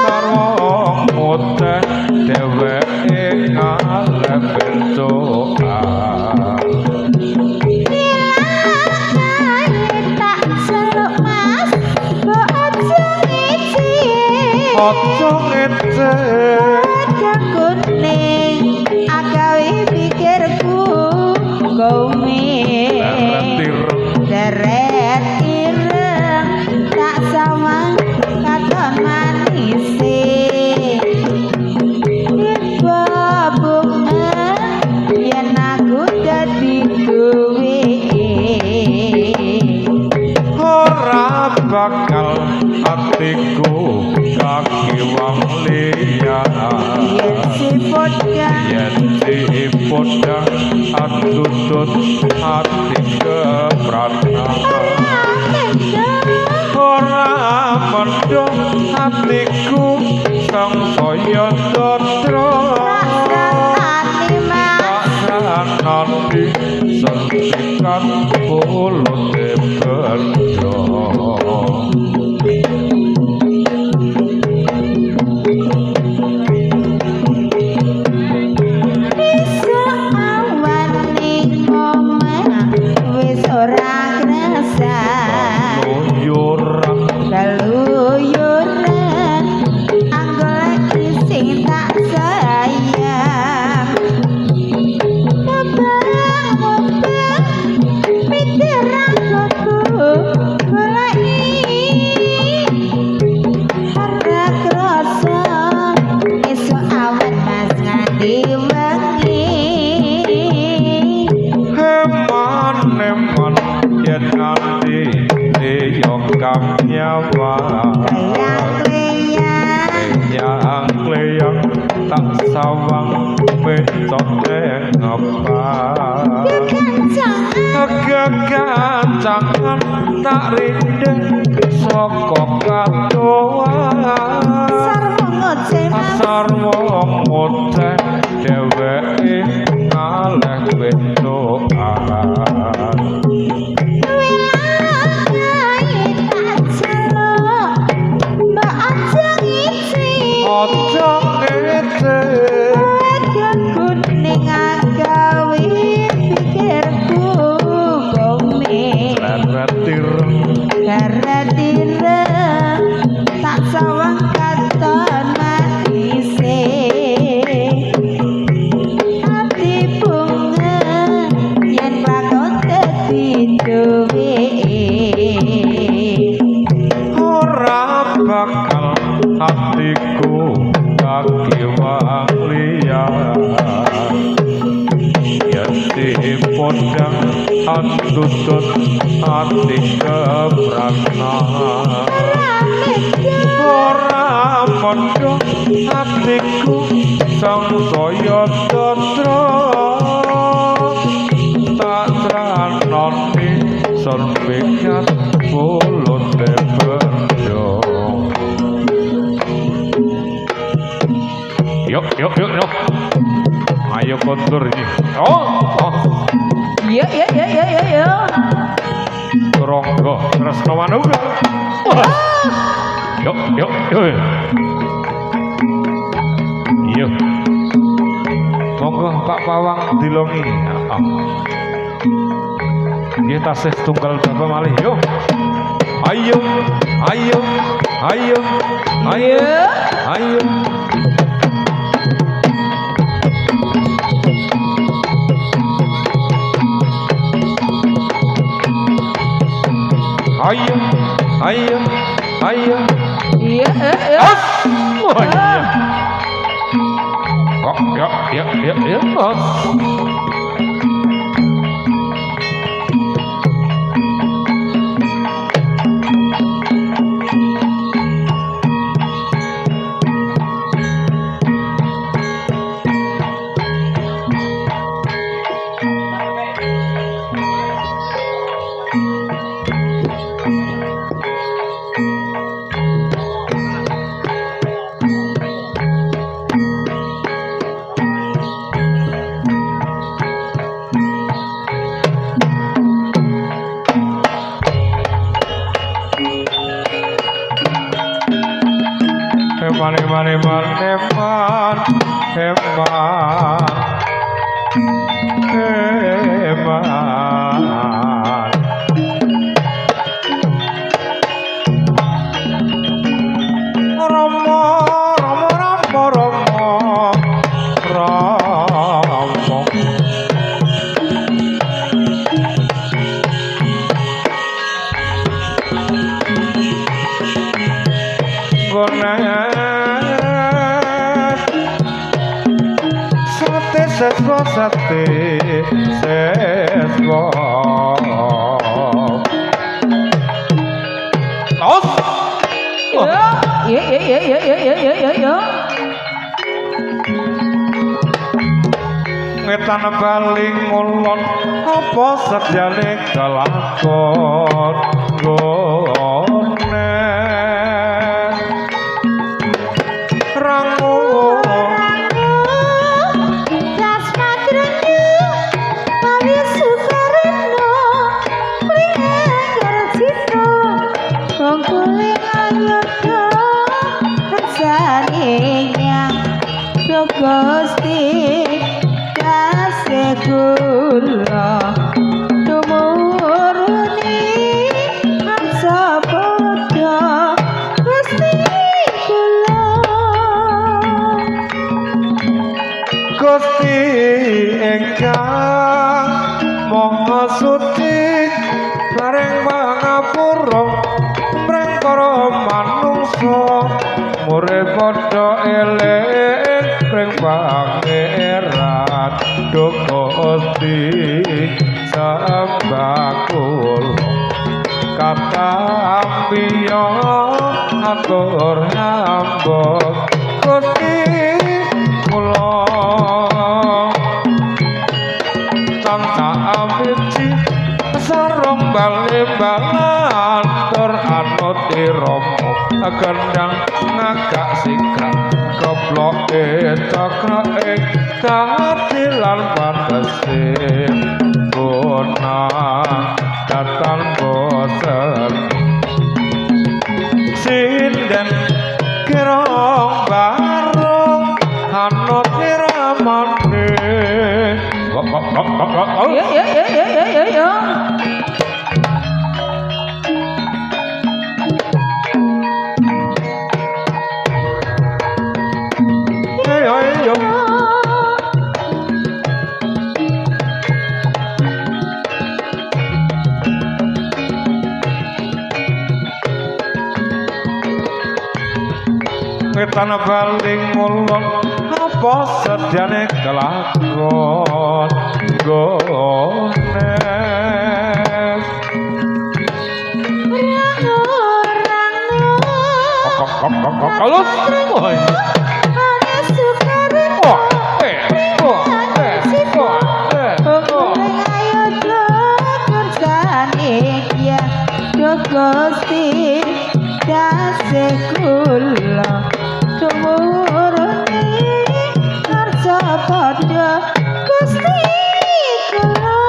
Speaker 1: sarwa muteh dheweke ngalep bentukan ojo ngece
Speaker 2: kuning agawe pikirku gome deret ireng tak sawang katon manise tiba bunga yen aku dadi duwe
Speaker 1: ora bakal atiku kaki wong liya yen si podang atutut hati kepranakan ora mendung hatiku sang saya dotra nanti sentikan mulut berdua kleyang tak sawang betok ngapa kegancangan tak rindeng saka katuan sarwa ngoceh dheweke ngaleh bentukan ojo ngece
Speaker 2: kuning agawe pikirku gome garatir tak sawang katon manise hati bunga yen bakal dadi duwe
Speaker 1: ora bakal hatiku kaki wang liya yen si podang atutut hati kepranakan ora mendung atiku sangsaya datra tak tranoni serbekat ulun debendo yuk ayo kontur ini
Speaker 2: iya
Speaker 1: Ronggo Tresna Manuga yuk monggo Pak Pawang dilongi nggih tasih tunggal Bapak malih yuk ayo
Speaker 2: iya
Speaker 1: oh iya ya Sate seswa Os
Speaker 2: iya
Speaker 1: ngetan baling ngulon apa sakjane kelakon gone rangu
Speaker 2: Gusti kasih kula tumuruni hamsa padha Gusti kula
Speaker 1: Gusti ingkang maha suci paring pangapura mreng para manungsa murid padha eling pring pangeran Gusti sembakul katampiya atur hamba Gusti kula tansah awiji sarung bali-balan tur anut irama gendang ngagak sikap keploke cakra ing katilan pantese guna datan bosen sinden kirong barong anut iramane
Speaker 2: iya
Speaker 1: wetan baling mulon apa sedane kelakon gone
Speaker 2: rangu
Speaker 1: Alus
Speaker 2: padha Gusti kula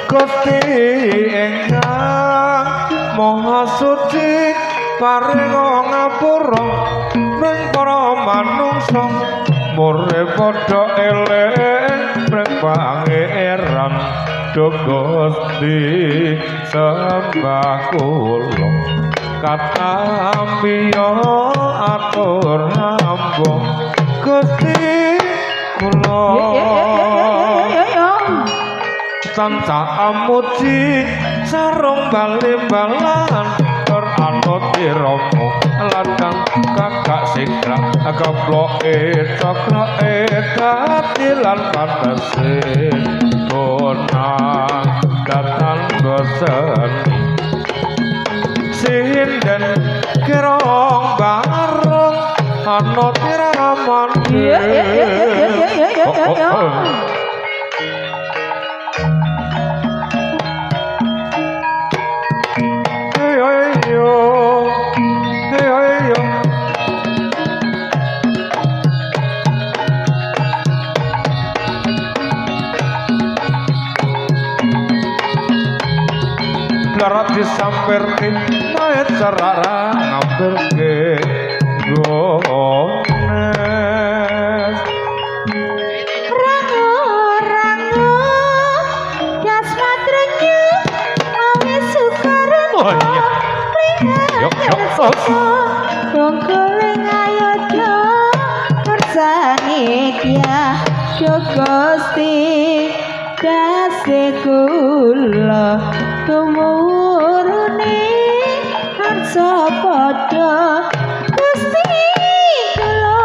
Speaker 1: Gusti ingkang Maha Suci paring ngapura ning para manungsa mure padha eling pangeran Gusti sembah kula katambiya atur hamba Gusti kula tansah amuji sarung bali-balan tur anut irama ladang kakak sigra kaploke cakroke katilan pantese konang datan bosen sinden kirong bareng anut irama Larat disampirke nae carara ngampirke gones
Speaker 2: rango jasmatrenyu awis sukaran
Speaker 1: oh iya yuk
Speaker 2: Bongkoling ayodya kersane dia Gusti kasih kula tumurune harsa padha Gusti kula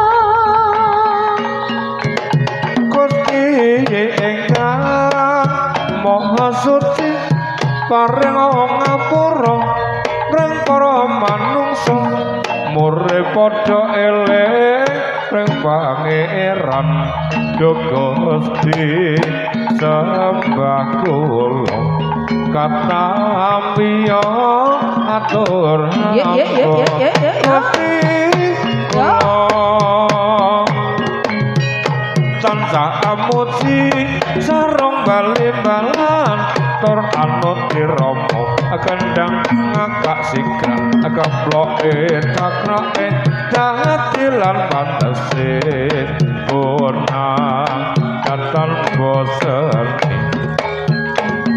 Speaker 1: Gusti ingkang Maha Suci paring ngapura ring para manungsa mure padha eling ring pangeran Gusti sembah kula katambiya atur Gusti kula tansah amuji sarung bali-balan tur anut irama kendang ngakak sigra kaploke cakroke dadilan pantese punang datan bosen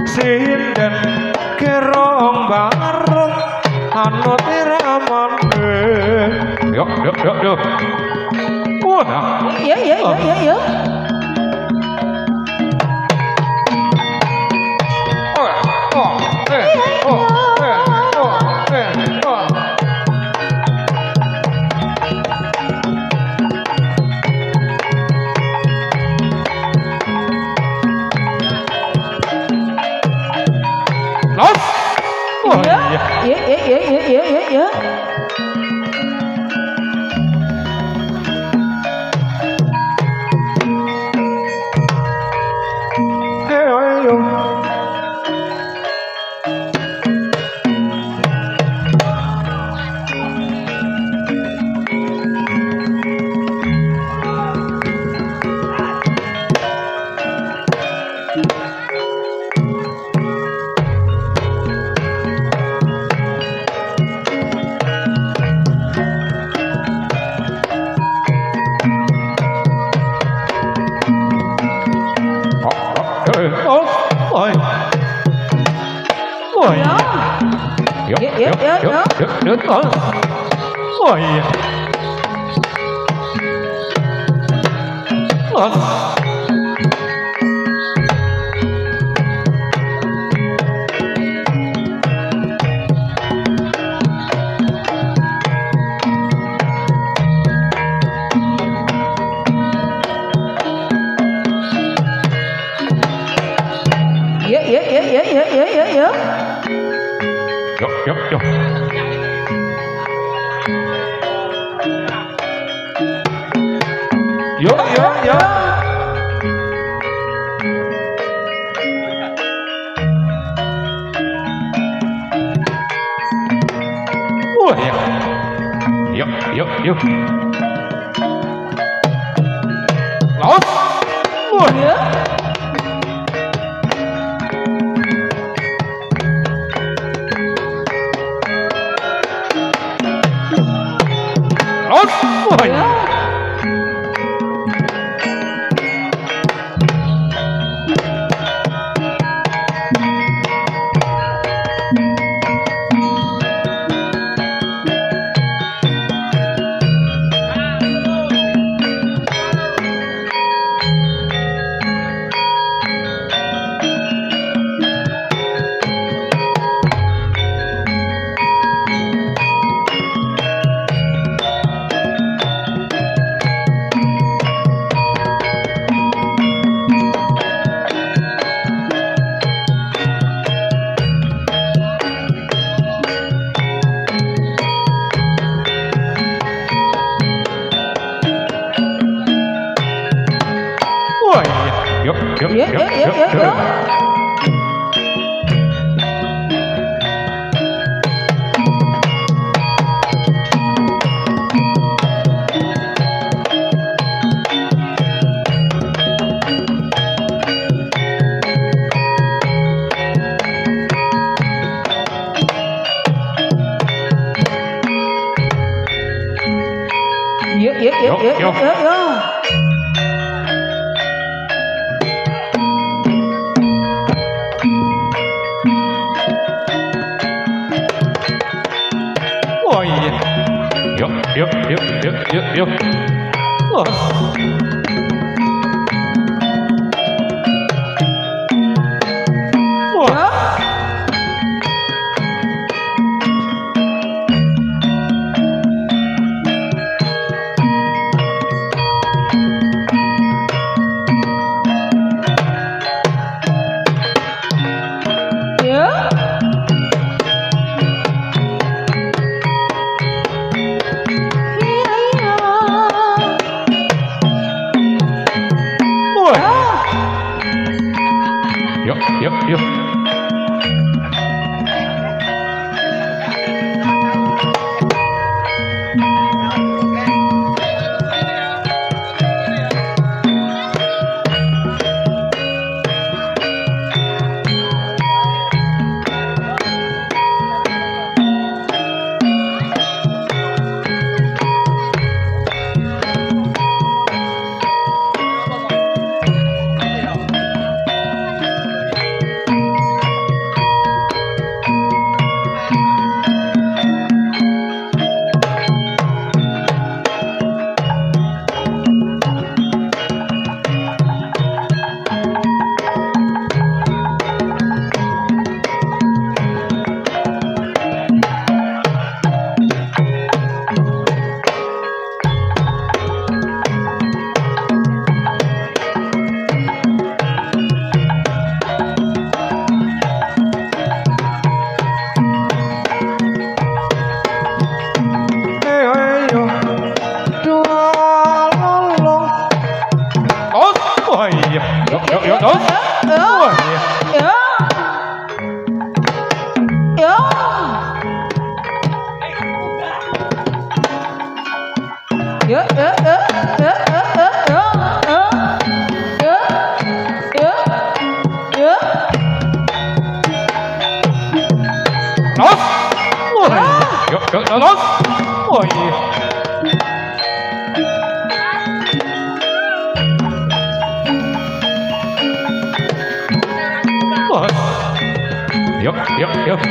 Speaker 1: sinden kirong bareng anut iramane yuk wah
Speaker 2: ya
Speaker 1: Los. Oh iya.
Speaker 2: Ya.
Speaker 1: Ayo. Yuk. Oh iya.
Speaker 2: Ya.
Speaker 1: Yuk. Yuk. Oh ya. Yuk. Laos. Wah.
Speaker 2: Ya.
Speaker 1: Laos. Wah.
Speaker 2: Ya.
Speaker 1: Wah, iya. Yuk, yuk,
Speaker 2: Ya,
Speaker 1: yuk,
Speaker 2: ya, ya,
Speaker 1: yuk,
Speaker 2: ya,
Speaker 1: yuk.
Speaker 2: ya. Ya, ya, ya,
Speaker 1: Yuk,
Speaker 2: ya,
Speaker 1: yuk.
Speaker 2: ya, ya.
Speaker 1: Wah, iya. Yuk, yuk, yuk, yuk, yuk, yuk. Wah. Wah.
Speaker 2: Ya. Ya. Iya, iya.
Speaker 1: Wah.
Speaker 2: Ah.
Speaker 1: Yuk, yuk, yuk. Wah, iya. Yuk, yuk, yuk, yuk. Wah, iya.
Speaker 2: Ya. Ya. Ya, ya, ya, ya, ya, ya, ya, ya, ya, ya, ya.
Speaker 1: Laos. Wah, iya. Yuk, yuk, yuk, Laos. Wah, iya. Wah. Yuk, yuk, yuk.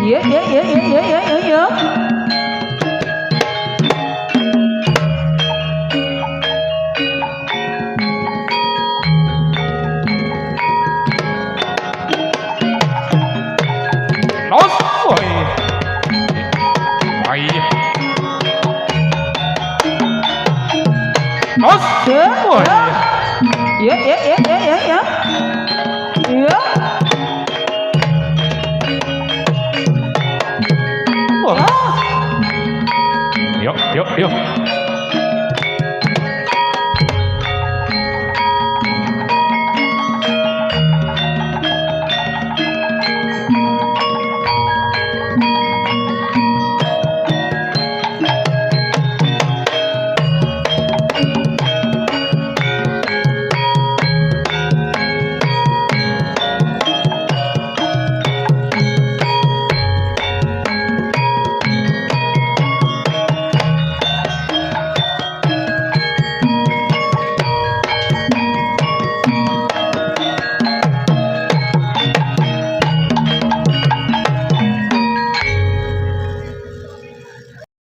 Speaker 2: Ya, ya, ya, ya, ya, ya, ya, ya.
Speaker 1: Laos. Wah, iya. Wah, iya. Laos.
Speaker 2: Ya,
Speaker 1: Wah, iya.
Speaker 2: ya, ya, ya, ya, ya, ya. Ya.
Speaker 1: Wah.
Speaker 2: Ah.
Speaker 1: Yuk, yuk, yuk.